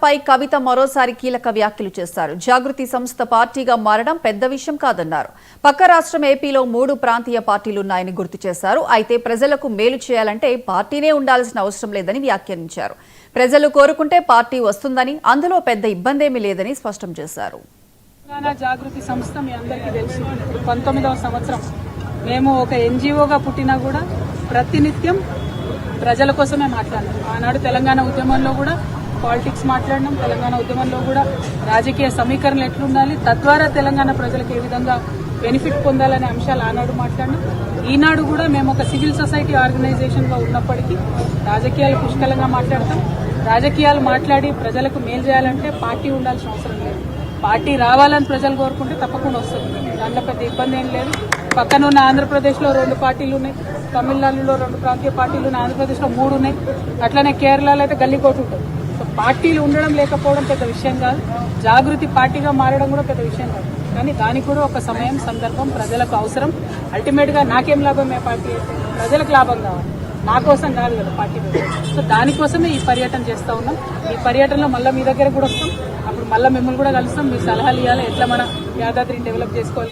పై కవిత మరోసారి కీలక వ్యాఖ్యలు చేశారు. జాగృతి సంస్థ పార్టీగా మారడం పెద్ద విషయం కాదన్నారు. పక్క రాష్ట్రం ఏపీలో 3 ప్రాంతీయ పార్టీలున్నాయని గుర్తు చేశారు. అయితే ప్రజలకు మేలు చేయాలంటే పార్టీనే ఉండాల్సిన అవసరం లేదని వ్యాఖ్యానించారు. ప్రజలు కోరుకుంటే పార్టీ వస్తుందని, అందులో పెద్ద ఇబ్బందేమీ లేదని స్పష్టం చేశారు. జాగృతి సంస్థ మీ అందరికీ తెలుసు. 19వ సంవత్సరం మేము ఒక ఎన్జిఓగా పుట్టినా కూడా ప్రతినిత్యం ప్రజల కోసమే మాట్లాడినాం. ఆనాడు తెలంగాణ ఉద్యమంలో కూడా పాలిటిక్స్ మాట్లాడినాం. తెలంగాణ ఉద్యమంలో కూడా రాజకీయ సమీకరణలు ఎట్లుండాలి, తద్వారా తెలంగాణ ప్రజలకు ఏ విధంగా బెనిఫిట్ పొందాలనే అంశాలు ఆనాడు మాట్లాడినాం. ఈనాడు కూడా మేము ఒక సివిల్ సొసైటీ ఆర్గనైజేషన్గా ఉన్నప్పటికీ రాజకీయాలు పుష్కలంగా మాట్లాడతాం. రాజకీయాలు మాట్లాడి ప్రజలకు మేలు చేయాలంటే పార్టీ ఉండాల్సిన అవసరం లేదు. పార్టీ రావాలని ప్రజలు కోరుకుంటే తప్పకుండా వస్తుంది. దాంట్లో పెద్ద ఇబ్బంది ఏం లేదు. పక్కనున్న ఆంధ్రప్రదేశ్లో 2 పార్టీలు ఉన్నాయి, తమిళనాడులో 2 ప్రాంతీయ పార్టీలు ఉన్నాయి, ఆంధ్రప్రదేశ్లో 3 ఉన్నాయి, అట్లనే కేరళలో అయితే గల్లీకోటు ఉంటుంది. సో పార్టీలు ఉండడం లేకపోవడం పెద్ద విషయం కాదు. జాగృతి పార్టీగా మారడం కూడా పెద్ద విషయం కాదు. కానీ దానికి కూడా ఒక సమయం, సందర్భం, ప్రజలకు అవసరం. అల్టిమేట్గా నాకేం లాభం? ఏ పార్టీ అయితే ప్రజలకు లాభం కావాలి, నా కోసం కాదు కదా పార్టీ. సో దానికోసమే ఈ పర్యటన చేస్తూ ఉన్నాం. ఈ పర్యటనలో మళ్ళీ మీ దగ్గర కూడా వస్తాం. అప్పుడు మళ్ళీ మిమ్మల్ని కూడా కలుస్తాం. మీ సలహాలు ఇవ్వాలి, ఎట్లా మన యాదాద్రిని డెవలప్ చేసుకోవాలి.